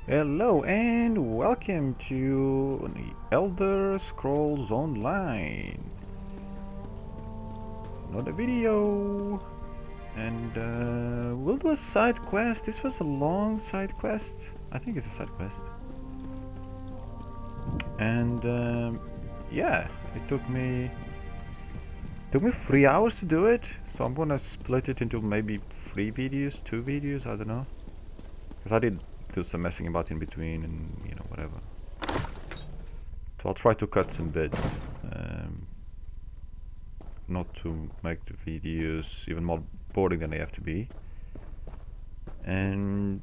Hello and welcome to the Elder Scrolls Online. Another video, and we'll do a side quest. This was a long side quest. I think it's a side quest. And yeah, it took me 3 hours to do it. So I'm gonna split it into maybe 3 videos, 2 videos. I don't know, because I did do some messing about in between and you know, whatever. So I'll try to cut some bits, not to make the videos even more boring than they have to be. And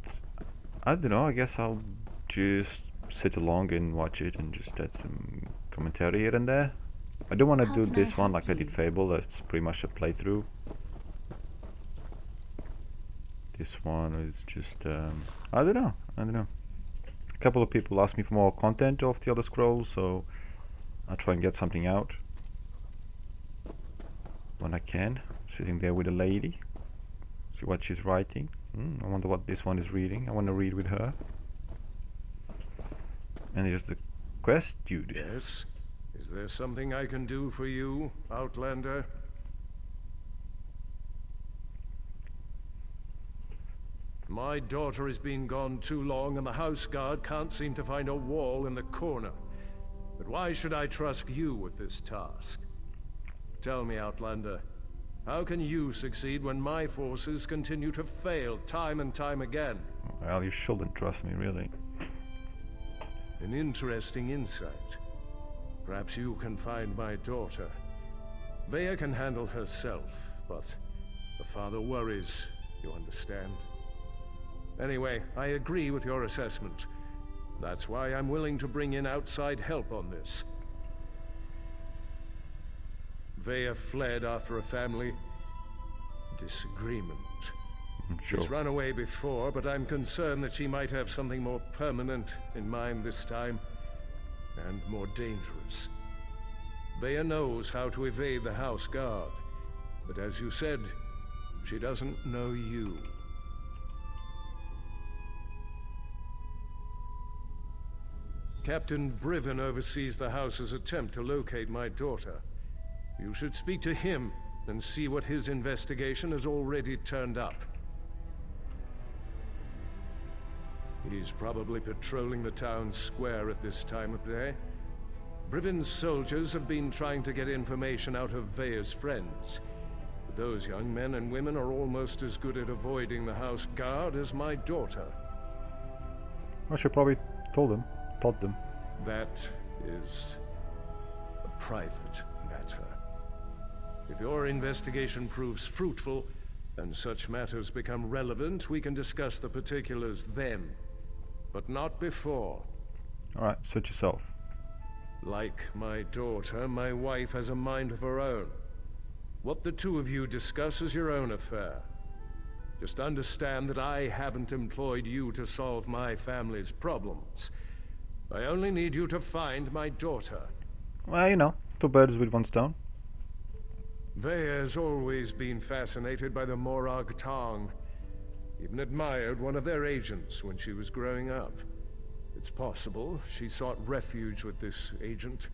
I don't know, I guess I'll just sit along and watch it and just add some commentary here and there. I don't want to do this one like I did Fable. That's pretty much a playthrough. This one is just, I don't know. A couple of people asked me for more content of the Elder Scrolls, so I'll try and get something out when I can. Sitting there with a lady, see what she's writing. I wonder what this one is reading. I want to read with her. And here's the quest, dude. Yes? Is there something I can do for you, Outlander? My daughter has been gone too long, and the house guard can't seem to find a wall in the corner. But why should I trust you with this task? Tell me, Outlander, how can you succeed when my forces continue to fail time and time again? Well, you shouldn't trust me, really. An interesting insight. Perhaps you can find my daughter. Vea can handle herself, but the father worries, you understand? Anyway, I agree with your assessment. That's why I'm willing to bring in outside help on this. Vea fled after a family disagreement. Sure. She's run away before, but I'm concerned that she might have something more permanent in mind this time, and more dangerous. Vea knows how to evade the house guard, but as you said, she doesn't know you. Captain Briven oversees the house's attempt to locate my daughter. You should speak to him and see what his investigation has already turned up. He's probably patrolling the town square at this time of day. Briven's soldiers have been trying to get information out of Vea's friends. But those young men and women are almost as good at avoiding the house guard as my daughter. I should probably taught them. That is a private matter. If your investigation proves fruitful, and such matters become relevant, we can discuss the particulars then. But not before. Alright, suit yourself. Like my daughter, my wife has a mind of her own. What the two of you discuss is your own affair. Just understand that I haven't employed you to solve my family's problems. I only need you to find my daughter. Well, you know, 2 birds with 1 stone. Vea has always been fascinated by the Morag Tong. Even admired one of their agents when she was growing up. It's possible she sought refuge with this agent,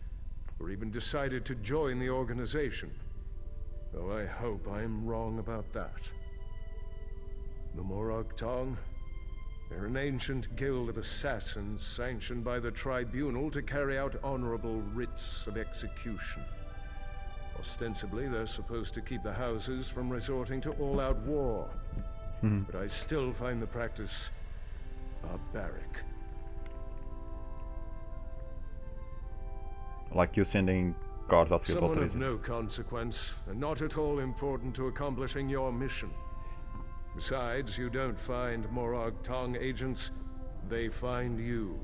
or even decided to join the organization. Though I hope I'm wrong about that. The Morag Tong? They're an ancient guild of assassins sanctioned by the Tribunal to carry out honorable writs of execution. Ostensibly, they're supposed to keep the houses from resorting to all-out war. But I still find the practice barbaric. Like you sending guards after your Someone daughter, of is it? no consequence, and not at all important to accomplishing your mission. Besides, you don't find Morag Tong agents, they find you.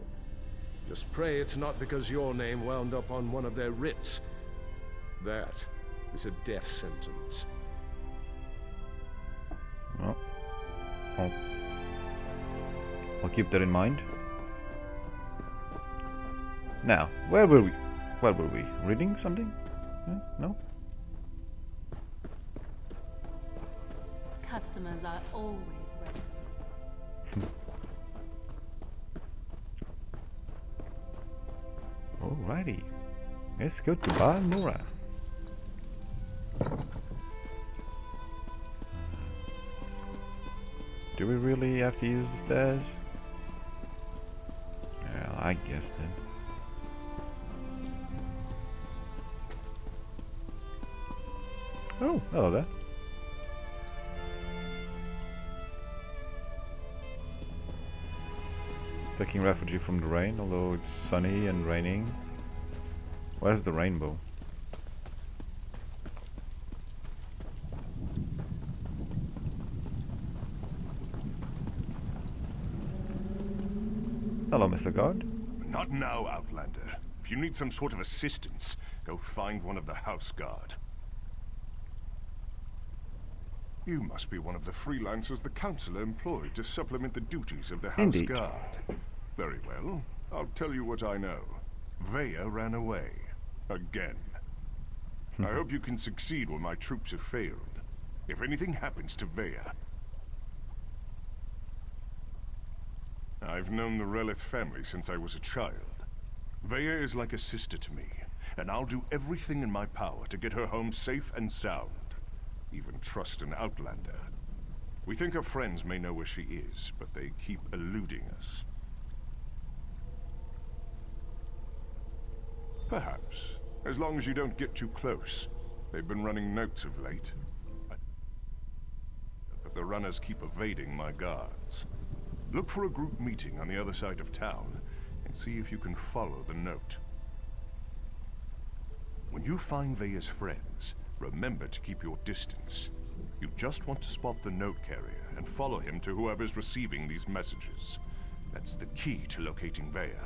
Just pray it's not because your name wound up on one of their writs. That is a death sentence. Well, I'll keep that in mind. Now, where were we? Reading something? No? Customers are always ready. Alrighty. Let's go to Barracuda. Do we really have to use the stairs? Well, I guess then. Oh, hello there. Taking refuge from the rain, although it's sunny and raining. Where's the rainbow? Hello, Mr. Guard. Not now, Outlander. If you need some sort of assistance, go find one of the house guard. You must be one of the freelancers the Councilor employed to supplement the duties of the house Indeed. guard. Very well. I'll tell you what I know. Vea ran away. Again. I hope you can succeed where my troops have failed. If anything happens to Vea... I've known the Relith family since I was a child. Vea is like a sister to me, and I'll do everything in my power to get her home safe and sound. Even trust an Outlander. We think her friends may know where she is, but they keep eluding us. Perhaps. As long as you don't get too close. They've been running notes of late. But the runners keep evading my guards. Look for a group meeting on the other side of town, and see if you can follow the note. When you find Vea's friends, remember to keep your distance. You just want to spot the note carrier and follow him to whoever's receiving these messages. That's the key to locating Vea.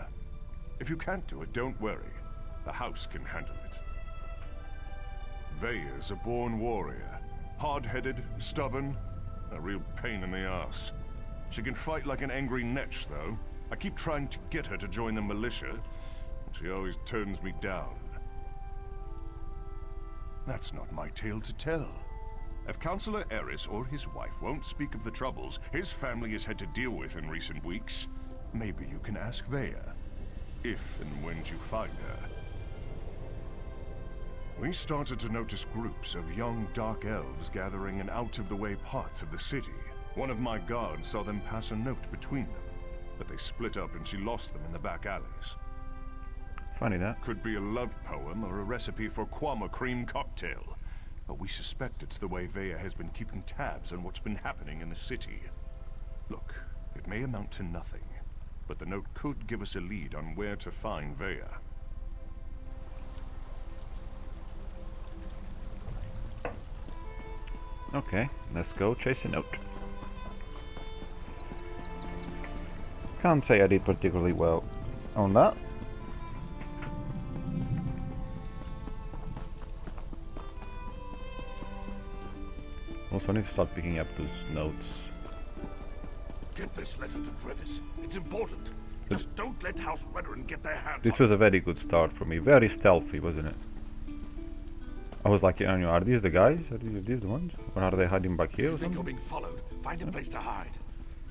If you can't do it, don't worry. The house can handle it. Vea's a born warrior. Hard-headed, stubborn, a real pain in the ass. She can fight like an angry netch, though. I keep trying to get her to join the militia, and she always turns me down. That's not my tale to tell. If Councilor Eris or his wife won't speak of the troubles his family has had to deal with in recent weeks, maybe you can ask Vea, if and when you find her. We started to notice groups of young dark elves gathering in out-of-the-way parts of the city. One of my guards saw them pass a note between them, but they split up and she lost them in the back alleys. Funny that. Could be a love poem or a recipe for Kwama cream cocktail. But we suspect it's the way Vea has been keeping tabs on what's been happening in the city. Look, it may amount to nothing, but the note could give us a lead on where to find Vea. Okay, let's go chase a note. Can't say I did particularly well on that. Also, I need to start picking up those notes. Get this letter to Trevis. It's important. Just don't let House Weatherin get their hands This on was a very good start for me. Very stealthy, wasn't it? I was like, are these the guys? Are these the ones? Or are they hiding back here or You think you're something? being followed? Find a place to hide.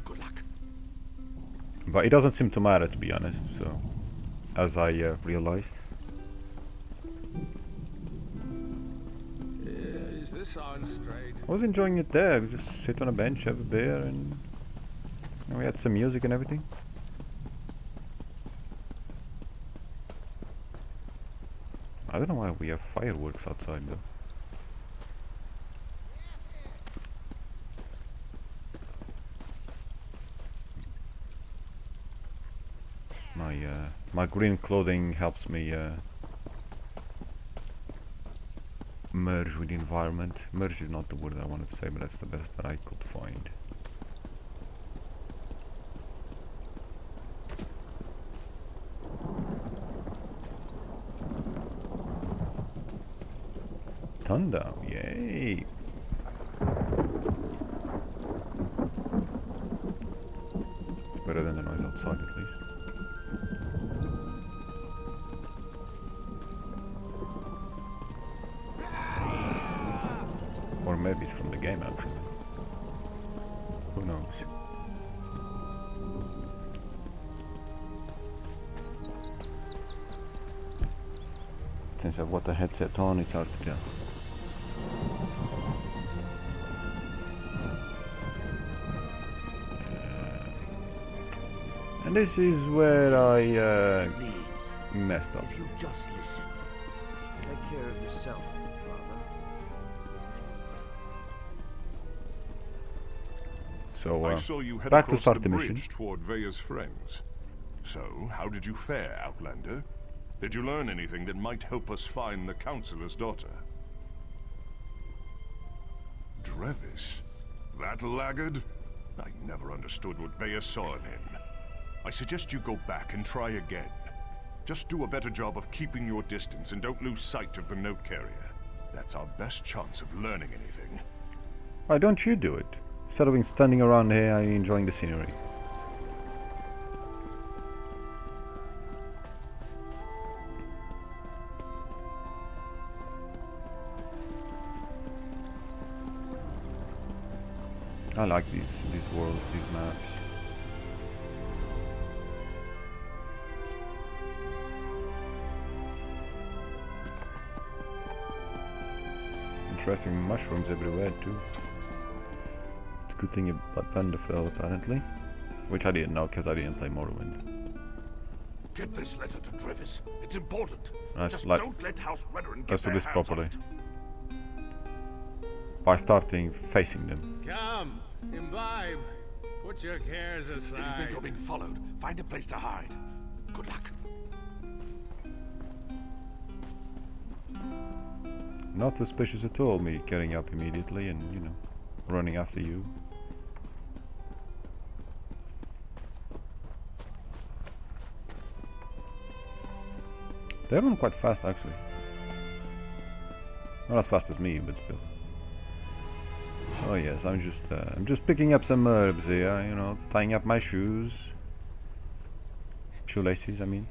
Good luck. But it doesn't seem to matter, to be honest, so... As I realized. Is this on straight? I was enjoying it there. We just sit on a bench, have a beer, and we had some music and everything. I don't know why we have fireworks outside though. My green clothing helps me merge with the environment. Merge is not the word I wanted to say, but that's the best that I could find. Thunder, yay! It's better than the noise outside at least. Or maybe it's from the game actually. Who knows? Since I've got the headset on, it's hard to tell. And this is where I messed up. If you just listen, take care of yourself, Father. So I saw you head back to across start the the mission. bridge toward Veya's friends. So, how did you fare, Outlander? Did you learn anything that might help us find the Councillor's daughter? Drevis? That laggard? I never understood what Veya saw in him. I suggest you go back and try again. Just do a better job of keeping your distance and don't lose sight of the note carrier. That's our best chance of learning anything. Why don't you do it? Instead of being standing around here, I'm enjoying the scenery. I like these worlds, these maps. Interesting mushrooms everywhere too. It's a good thing about Vanderfell apparently. Which I didn't know because I didn't play Morrowind. Get this letter to Drevis. It's important. Nice, Just like, don't let House Redder get let's do their this hands on properly. it. By starting facing them. Come, imbibe. Put your cares If you aside. think you're being followed, find a place to hide. Good luck. Not suspicious at all, me getting up immediately and, you know, running after you. They run quite fast actually. Not as fast as me, but still. Oh yes, I'm just picking up some herbs here, you know, tying up my shoes. Shoelaces, I mean.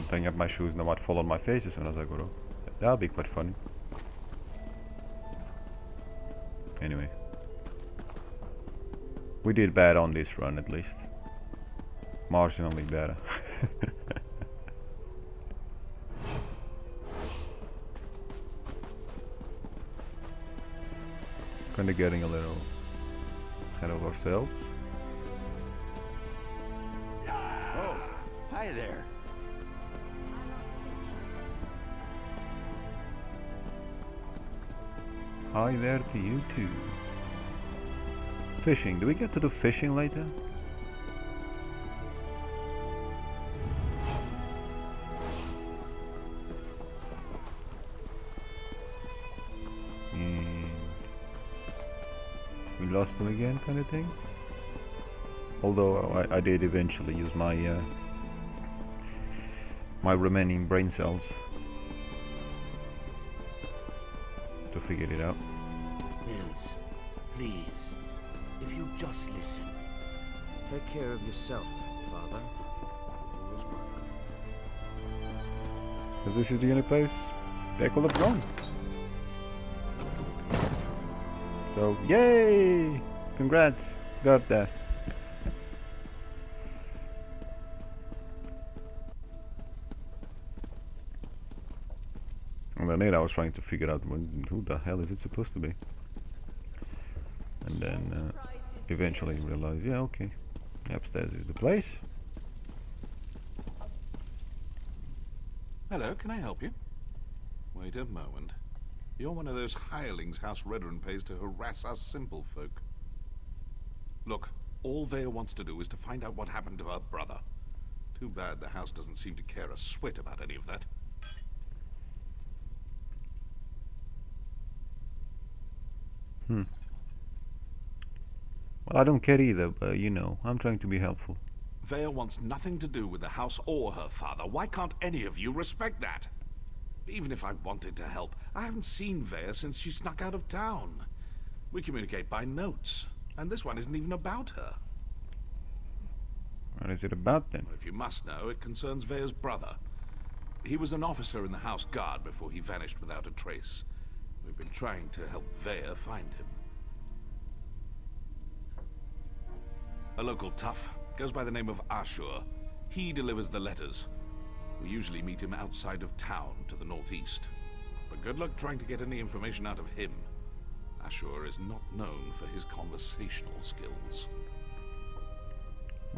Tying up my shoes and I might fall on my face as soon as I go up. That'll be quite funny. Anyway. We did bad on this run at least. Marginally better. Kinda getting a little ahead of ourselves. Oh, hi there. Hi there to you too. Fishing. Do we get to do fishing later? And we lost them again, kind of thing. Although I did eventually use my my remaining brain cells to figure it out. Nils, please, if you just listen. Take care of yourself, Father. Always welcome. Because this is the only place they could have gone. So, yay! Congrats! Got that. And then I was trying to figure out who the hell is it supposed to be. And then eventually realized, yeah, okay. Upstairs is the place. Hello, can I help you? Wait a moment. You're one of those hirelings House Redden pays to harass us simple folk. Look, all Veya wants to do is to find out what happened to her brother. Too bad the house doesn't seem to care a swit about any of that. Well, I don't care either, but you know, I'm trying to be helpful. Veya wants nothing to do with the house or her father. Why can't any of you respect that? Even if I wanted to help, I haven't seen Veya since she snuck out of town. We communicate by notes, and this one isn't even about her. What is it about then? If you must know, it concerns Veya's brother. He was an officer in the House Guard before he vanished without a trace. We've been trying to help Veya find him. A local tough goes by the name of Ashur. He delivers the letters. We usually meet him outside of town to the northeast. But good luck trying to get any information out of him. Ashur is not known for his conversational skills.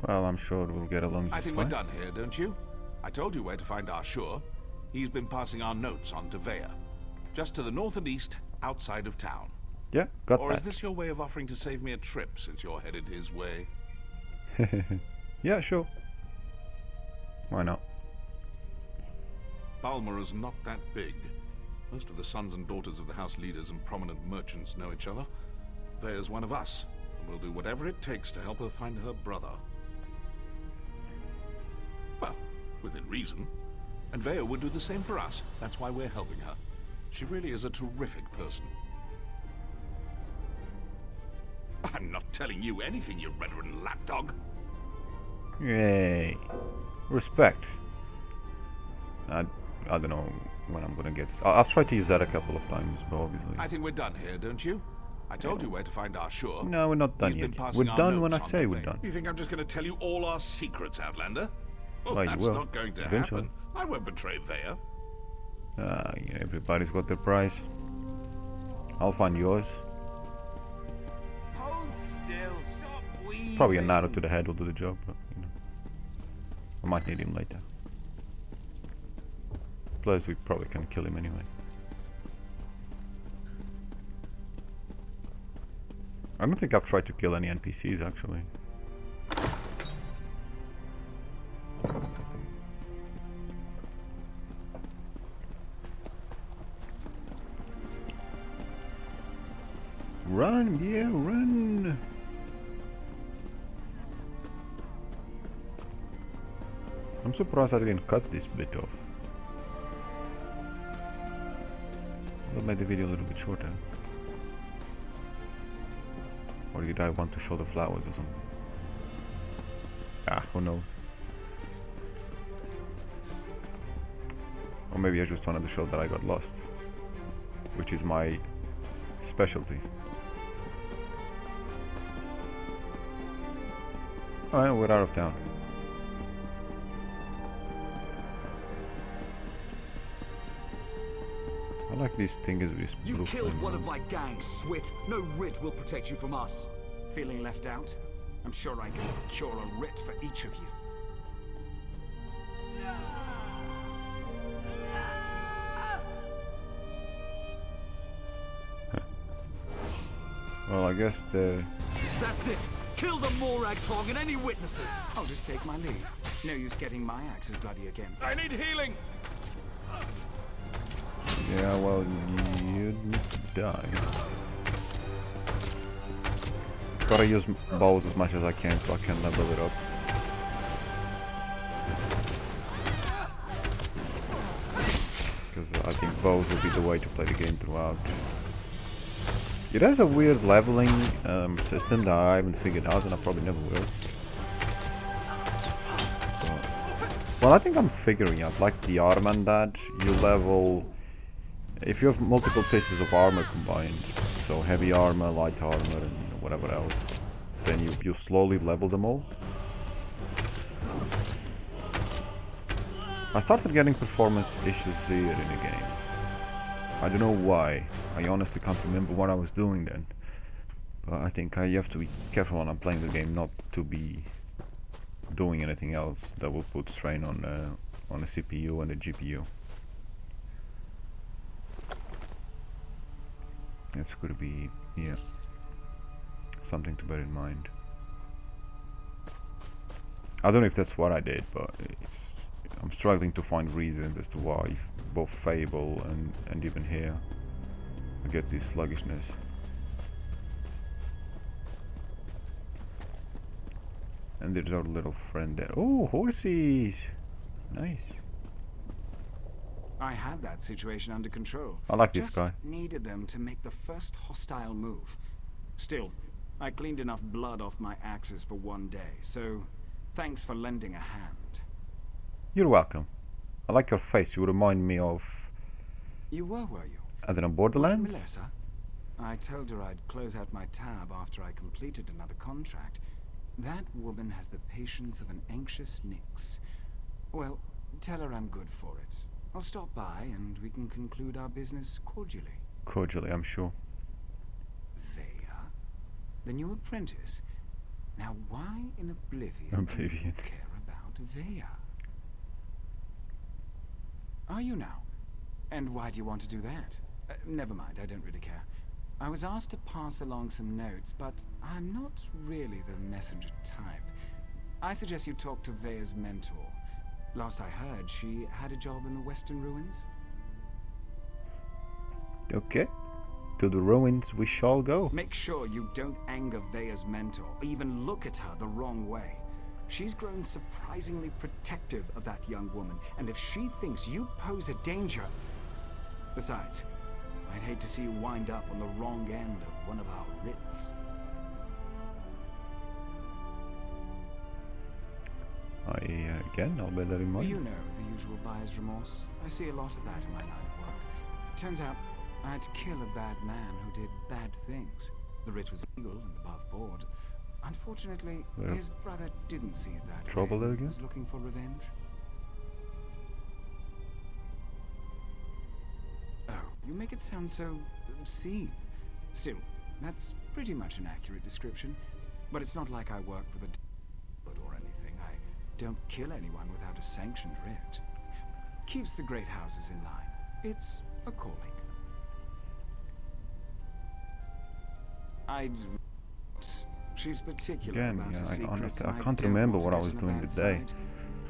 Well, I'm sure we'll get along just I think fine. we're done here, don't you? I told you where to find Ashur. He's been passing our notes on to Vea. Just to the north and east, outside of town. Yeah, got Or that. is this your way of offering to save me a trip, since you're headed his way? Yeah, sure. Why not? Balmora's not that big. Most of the sons and daughters of the house leaders and prominent merchants know each other. Vea's one of us, and we'll do whatever it takes to help her find her brother. Well, within reason. And Vea would do the same for us. That's why we're helping her. She really is a terrific person. I'm not telling you anything, you Redoran lapdog. Yay. Respect. I don't know when I'm gonna get... I've tried to use that a couple of times, but obviously... I think we're done here, don't you? I told you where to find Ashur. No, we're not done He's been yet. passing We're our done when I notes on say to we're Vea. done. You think I'm just going to tell you all our secrets, Outlander? Well, Well, you that's will, not going to eventually. happen. I won't betray Vea. Yeah, everybody's got their price. I'll find yours. Hold still, stop weaving. Probably an arrow to the head will do the job, but you know. I might need him later. Plus, we probably can kill him anyway. I don't think I've tried to kill any NPCs actually. Run, yeah, run! I'm surprised I didn't cut this bit off. That made the video a little bit shorter. Or did I want to show the flowers or something? Ah, who knows? Or maybe I just wanted to show that I got lost, which is my specialty. Alright, we're out of town. I like these things with this You blue killed flame. one of my gang, Swit. No writ will protect you from us. Feeling left out? I'm sure I can procure a writ for each of you. Well, I guess the... That's it. Kill the Morag Tong and any witnesses. I'll just take my leave. No use getting my axes bloody again. I need healing! Yeah, well, you'd die. Gotta use bows as much as I can so I can level it up. Because I think bows will be the way to play the game throughout. It has a weird leveling system that I haven't figured out and I probably never will. So, well, I think I'm figuring out, like the armor and that, you level... If you have multiple pieces of armor combined, so heavy armor, light armor, and whatever else, then you slowly level them all. I started getting performance issues here in the game. I don't know why. I honestly can't remember what I was doing then. But I think I have to be careful when I'm playing the game not to be doing anything else that will put strain on the CPU and the GPU. It's going to be, yeah, something to bear in mind. I don't know if that's what I did, but I'm struggling to find reasons as to why both Fable and even here I get this sluggishness. And there's our little friend there. Oh, horses! Nice. I had that situation under control. I like this Just guy. needed them to make the first hostile move. Still, I cleaned enough blood off my axes for one day, so thanks for lending a hand. You're welcome. I like your face. You remind me of... You were you? I don't know, Was it Borderlands? Melissa? I told her I'd close out my tab after I completed another contract. That woman has the patience of an anxious Nyx. Well, tell her I'm good for it. I'll stop by and we can conclude our business cordially. Cordially, I'm sure. Vea? The new apprentice? Now why in oblivion do you Oblivion. care about Vea? Are you now? And why do you want to do that? Never mind, I don't really care. I was asked to pass along some notes, but I'm not really the messenger type. I suggest you talk to Vea's mentor. Last I heard, she had a job in the Western Ruins. Okay. To the ruins we shall go. Make sure you don't anger Vea's mentor, or even look at her the wrong way. She's grown surprisingly protective of that young woman, and if she thinks you pose a danger... Besides, I'd hate to see you wind up on the wrong end of one of our writs. Again, I'll bear that in mind. You know the usual buyer's remorse. I see a lot of that in my line of work. Turns out, I had to kill a bad man who did bad things. The writ was illegal and above board. Unfortunately, his brother didn't see it that Trouble way. there He again? was looking for revenge. Oh, you make it sound so obscene. Still, that's pretty much an accurate description. But it's not like I work for the or anything. I don't kill anyone without a sanctioned writ. Keeps the great houses in line. It's a calling. She's particular Again, about her yeah, secrets, honestly, and I can't don't remember want to what I get was on doing bad today. side.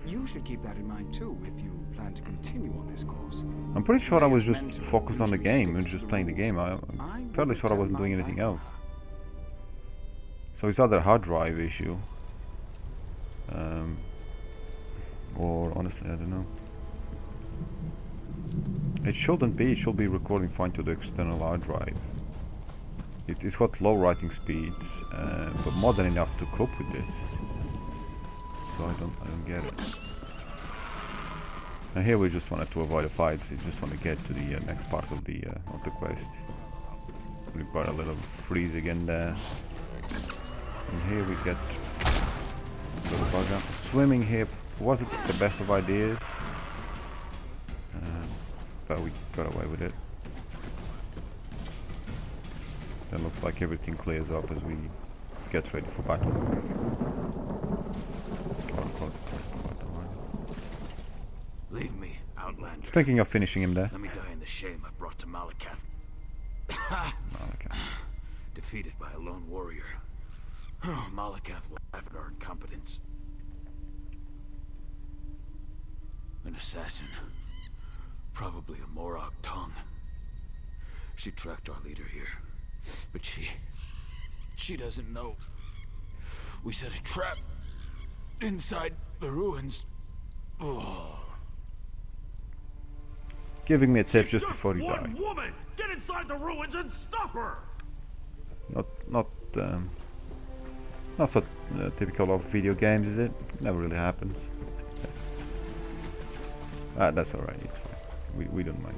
You should keep that in mind too if you plan to continue on this course. I'm pretty sure I was Vea's just mentor focused on the usually game and sticks to just the playing the rules. game. I'm fairly wouldn't sure I turn wasn't my doing back anything on else. her. So it's either a hard drive issue, or honestly, I don't know. It shouldn't be. It should be recording fine to the external hard drive. It's got low writing speeds, but more than enough to cope with this. So I don't get it. And here we just wanted to avoid a fight. So you just want to get to the next part of the quest. We've got a little freeze again there. And here we get a little bugger. Swimming here wasn't the best of ideas, but we got away with it. Then looks like everything clears up as we get ready for battle. Leave me, Outlander. Just thinking of finishing him there. Let me die in the shame I brought to Malakath. Okay. Defeated by a lone warrior. Malakath will laugh at our incompetence. An assassin. Probably a Morag tongue. She tracked our leader here. But she doesn't know. We set a trap inside the ruins. Oh. Giving me a tip just before you die. One woman! Get inside the ruins and stop her! Not so typical of video games, is it? Never really happens. That's alright, it's fine. We don't mind.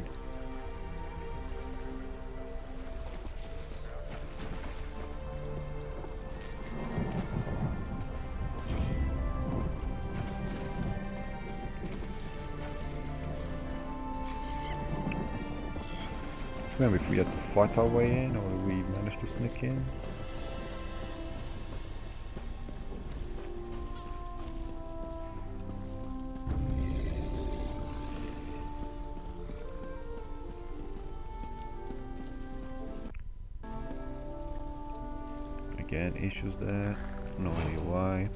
Remember if we had to fight our way in, or we managed to sneak in. Again, issues there. No idea why.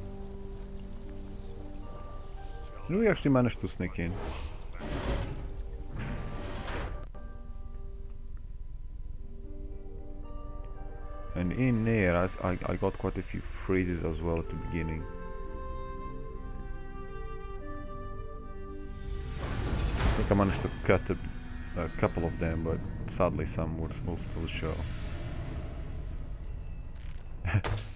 Did we actually manage to sneak in? And in there, I got quite a few freezes as well at the beginning. I think I managed to cut a couple of them, but sadly some will still show.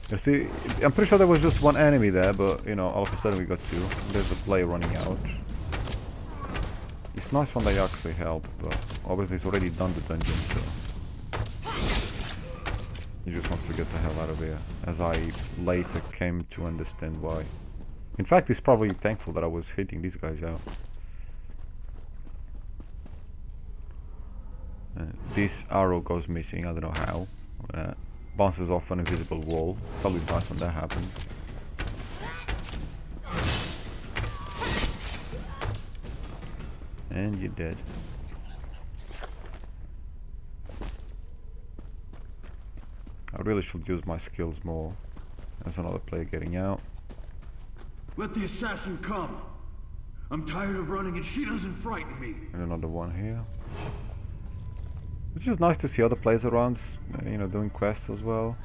You see, I'm pretty sure there was just one enemy there, but you know, all of a sudden we got two. There's a player running out. It's nice when they actually help, but obviously he's already done the dungeon, so he just wants to get the hell out of here, as I later came to understand why. In fact, he's probably thankful that I was hitting these guys out. This arrow goes missing, I don't know how. Bounces off an invisible wall. It's always nice when that happens. And you're dead. I really should use my skills more. There's another player getting out. Let the assassin come. I'm tired of running and she doesn't frighten me. And another one here. Which is nice to see other players around, you know, doing quests as well.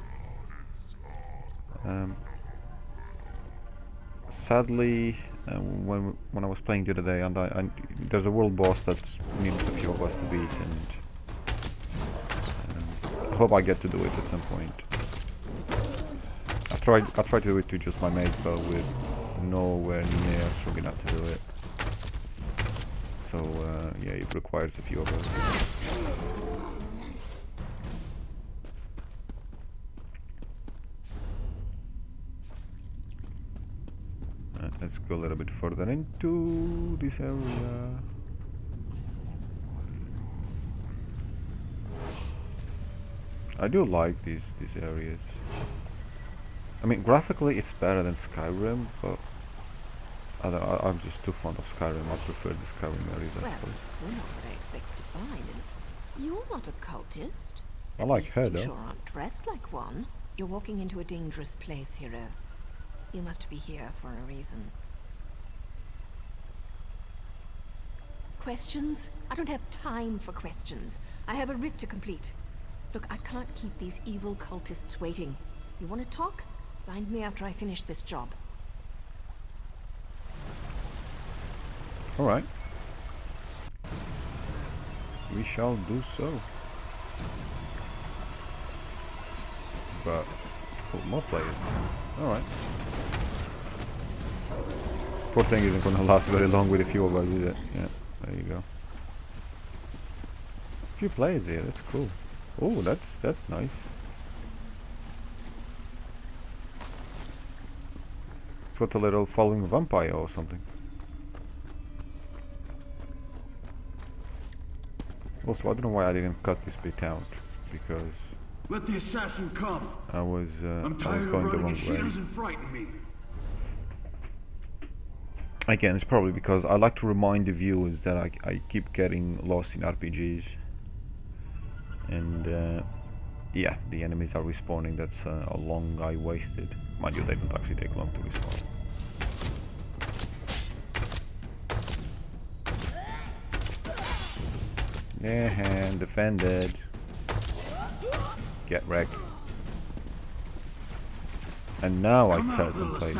Sadly, when I was playing the other day, and there's a world boss that needs a few of us to beat, and I hope I get to do it at some point. I tried to do it to just my mate, but we're nowhere near strong enough to do it. So yeah, it requires a few of us. Let's go a little bit further into this area. I do like these areas. I mean, graphically it's better than Skyrim, but I don't know, I'm just too fond of Skyrim. I prefer the Skyrim areas, I suppose. You're not what I expected to find. And you're not a cultist. I like her, You though. sure aren't dressed like one. You're walking into a dangerous place, hero. You must be here for a reason. Questions? I don't have time for questions. I have a writ to complete. Look, I can't keep these evil cultists waiting. You want to talk? Find me after I finish this job. Alright. We shall do so. But more players. Alright. Poor thing isn't gonna last very long with a few of us, is it? Yeah, there you go. A few players here, that's cool. Oh, that's nice. It's got a little following vampire or something. Also, I don't know why I didn't cut this bit out, because Let the assassin come. I was I'm going tired the of wrong running and she way. doesn't frighten me. Again, it's probably because I like to remind the viewers that I keep getting lost in RPGs. And yeah, the enemies are respawning. That's a long I wasted. Mind you, they don't actually take long to respawn. Yeah, and defended. Get wrecked. And now I contemplate.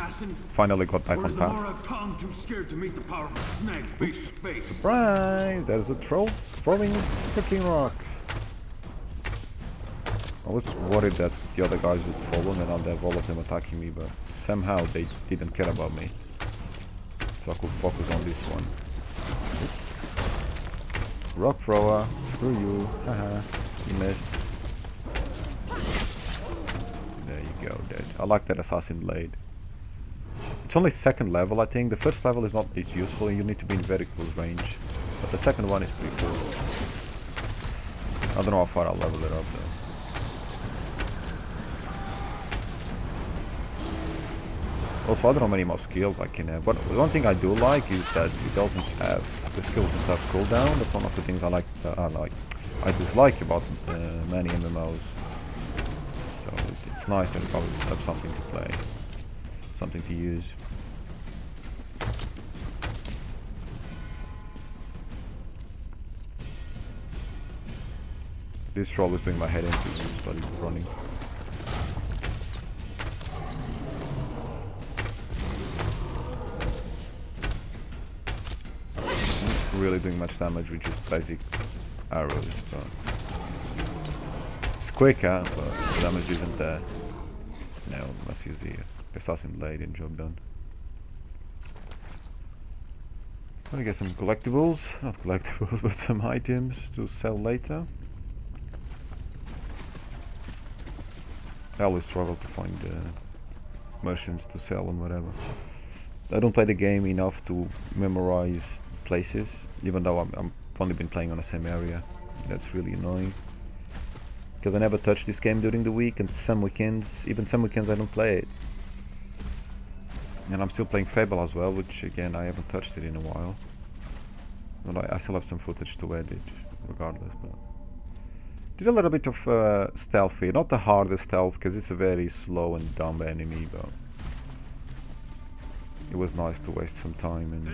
Finally got back on path. Too scared to meet the powerful snake face to face. Surprise! There's a troll throwing freaking rocks. I was worried that the other guys would follow and I'd have all of them attacking me, but somehow they didn't care about me. So I could focus on this one. Oops. Rock thrower, screw you, haha, you missed. There you go, dead. I like that assassin blade. It's only second level, I think. The first level is not as useful and you need to be in very close range. But the second one is pretty cool. I don't know how far I'll level it up though. Also, I don't know many more skills I can have, but one thing I do like is that it doesn't have the skills and stuff cooldown. That's one of the things I dislike about many MMOs. So it's nice that it always have something to play, something to use. This troll is doing my head into this, but he's running. Really doing much damage with just basic arrows, but it's quicker, but the damage isn't there. Now let's use the assassin blade and job done. Gonna get some collectibles, not collectibles, but some items to sell later. I always struggle to find merchants to sell and whatever. I don't play the game enough to memorize places, even though I've only been playing on the same area. That's really annoying. Because I never touch this game during the week, and some weekends, even some weekends I don't play it. And I'm still playing Fable as well, which again I haven't touched it in a while. But I still have some footage to edit, regardless. But did a little bit of stealth here, not the hardest stealth, because it's a very slow and dumb enemy, but it was nice to waste some time and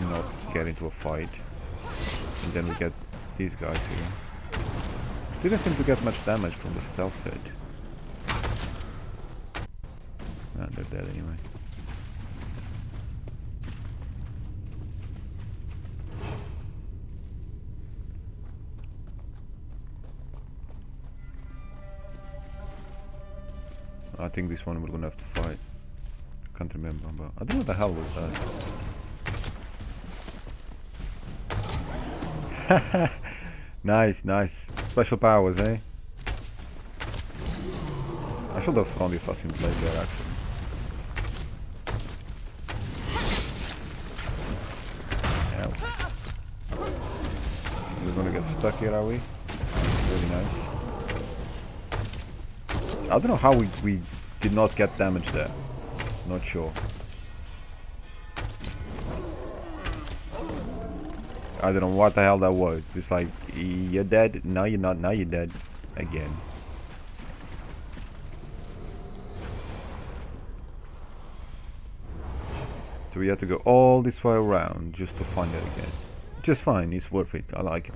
not get into a fight. And then we get these guys here. Didn't seem to get much damage from the stealth hit. Ah, they're dead anyway. I think this one we're gonna have to fight. Can't remember, but I don't know what the hell was that. Nice, nice. Special powers, eh? I should have thrown the assassin blade there, actually. Ow. We're gonna get stuck here, are we? Really nice. I don't know how we did not get damage there. Not sure. I don't know what the hell that was. It's like, you're dead, now you're not, now you're dead. Again. So we have to go all this way around just to find it again. Just fine, it's worth it, I like it.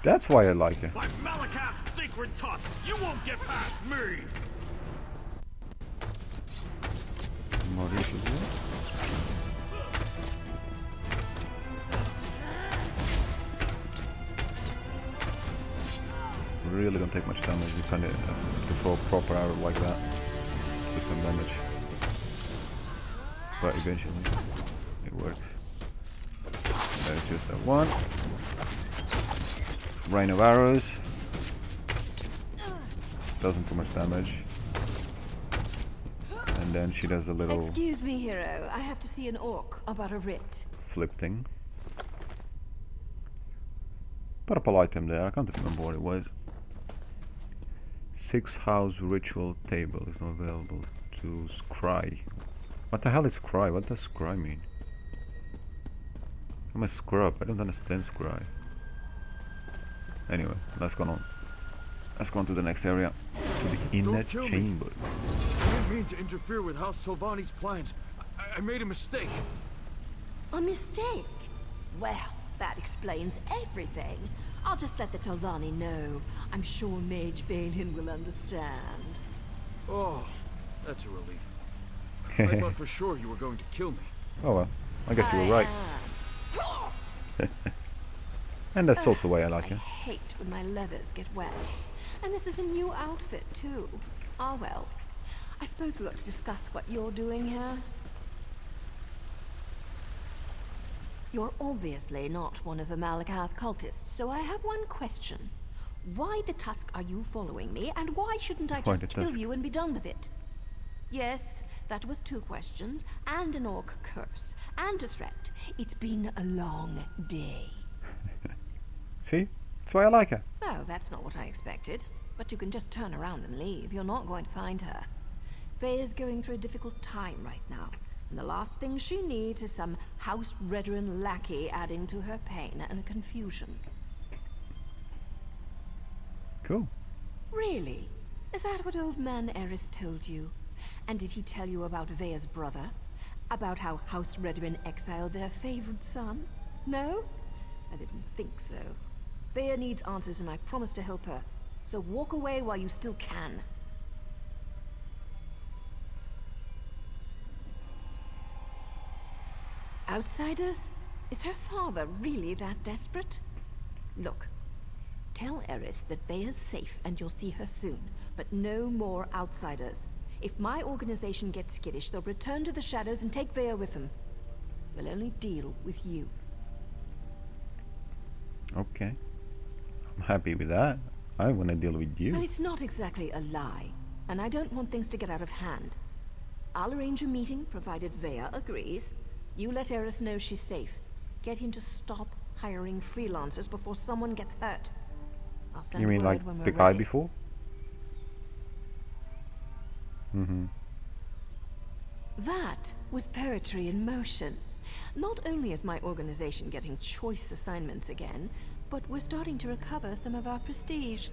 That's why I like it. By Malakath's sacred tusks, you won't get past me! More issues here. Really don't take much damage. You kind of have to throw a proper arrow like that. Do some damage. But eventually it works. There's just that one. Rain of arrows. Doesn't do much damage. And then she does a little... Excuse me, hero. I have to see an orc about a writ. Flip thing. Purple item there. I can't remember what it was. 6 house ritual table is not available to scry. What the hell is scry? What does scry mean? I'm a scrub. I don't understand scry. Anyway, let's go on. Let's go on to the next area, to the inner chamber. I didn't mean to interfere with House Tolvani's plans. I made a mistake. A mistake? Well, that explains everything. I'll just let the Tolvani know. I'm sure Mage Valen will understand. Oh, that's a relief. I thought for sure you were going to kill me. Oh well, I guess you were right. And that's also the way I like it. I hate when my leathers get wet. And this is a new outfit too. Ah well. I suppose we ought to discuss what you're doing here. You're obviously not one of the Malakath cultists, so I have one question. Why the tusk are you following me, and why shouldn't I just kill you and be done with it? Yes, that was 2 questions, and an orc curse, and a threat. It's been a long day. See? That's why I like her. Oh, that's not what I expected. But you can just turn around and leave. You're not going to find her. Faye is going through a difficult time right now. And the last thing she needs is some house veteran lackey adding to her pain and confusion. Cool. Really? Is that what old man Eris told you? And did he tell you about Vea's brother? About how House Redwin exiled their favorite son? No? I didn't think so. Vea needs answers and I promise to help her. So walk away while you still can. Outsiders? Is her father really that desperate? Look, tell Eris that Vea's safe and you'll see her soon. But no more outsiders. If my organization gets skittish, they'll return to the shadows and take Vea with them. will only deal with you. Okay. I'm happy with that. I want to deal with you. Well, it's not exactly a lie, and I don't want things to get out of hand. I'll arrange a meeting, provided Vea agrees. You let Eris know she's safe. Get him to stop hiring freelancers before someone gets hurt. I'll send You mean word like when we're the guy ready. before? Mm-hmm. That was poetry in motion. Not only is my organization getting choice assignments again, but we're starting to recover some of our prestige.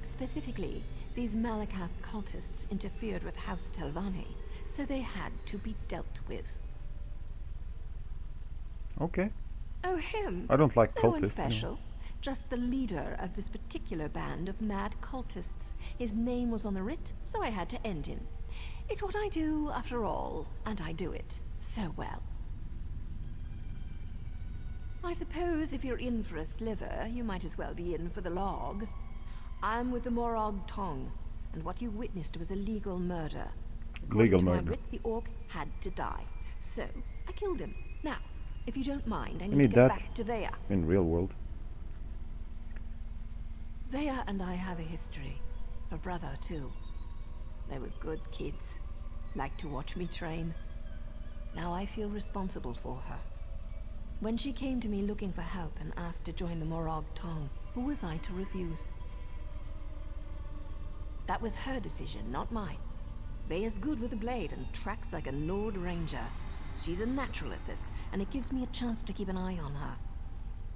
Specifically, these Malakath cultists interfered with House Telvanni, so they had to be dealt with. Okay. Oh, him? I don't like No one cultists. special. Just the leader of this particular band of mad cultists. His name was on the writ, so I had to end him. It's what I do, after all, and I do it so well. I suppose if you're in for a sliver, you might as well be in for the log. I'm with the Morag Tong, and what you witnessed was a legal murder. Legal According to murder. my writ, the orc had to die. So, I killed him. Now, if you don't mind, I need need to get that. back to Vea. In real world. Vea and I have a history. Her brother, too. They were good kids. Liked to watch me train. Now I feel responsible for her. When she came to me looking for help and asked to join the Morag Tong, who was I to refuse? That was her decision, not mine. Vea's good with a blade and tracks like a Nord Ranger. She's a natural at this, and it gives me a chance to keep an eye on her.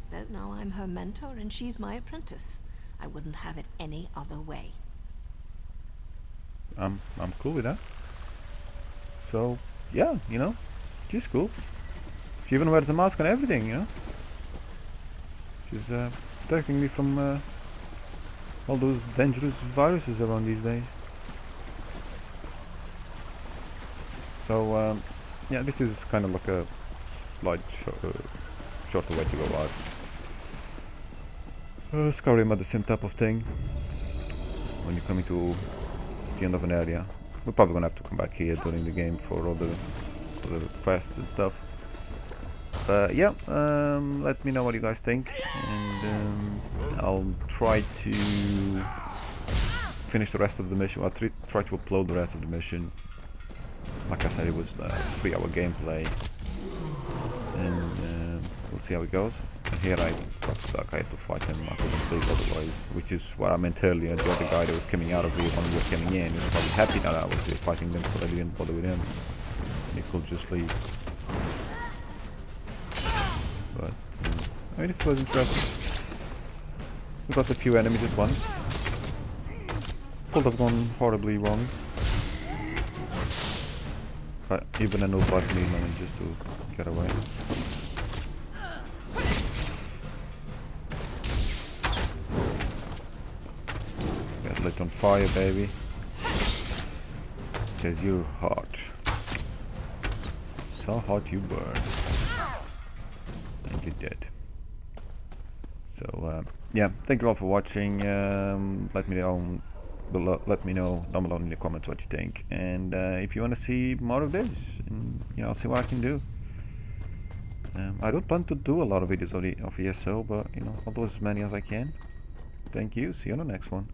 So now I'm her mentor and she's my apprentice. I wouldn't have it any other way. I'm cool with that. So yeah, you know, she's cool. She even wears a mask and everything, you know. She's protecting me from all those dangerous viruses around these days. So yeah, this is kind of like a slight shorter way to go out. Skyrim are the same type of thing. When you're coming to the end of an area, we're probably gonna have to come back here during the game for all the quests and stuff. But yeah, let me know what you guys think, and I'll try to finish the rest of the mission. I'll try to upload the rest of the mission. Like I said, it was a 3-hour gameplay, and we'll see how it goes. And here I got stuck. I had to fight him. I couldn't leave otherwise, which is what I meant earlier. The other guy that was coming out of here when we were coming in, he was probably happy that I was here fighting them, so I didn't bother with him. He could just leave. But I mean, this was interesting. We got a few enemies at once. Could have gone horribly wrong. But even a noob like me managed to get away. Get lit on fire, baby. Because you're hot. So hot you burn. And you're dead. So yeah, thank you all for watching. Let me know down below in the comments what you think, and if you want to see more of this, and you know, I'll see what I can do. I don't plan to do a lot of videos of ESO, but you know, I'll do as many as I can. Thank you. See you on the next one.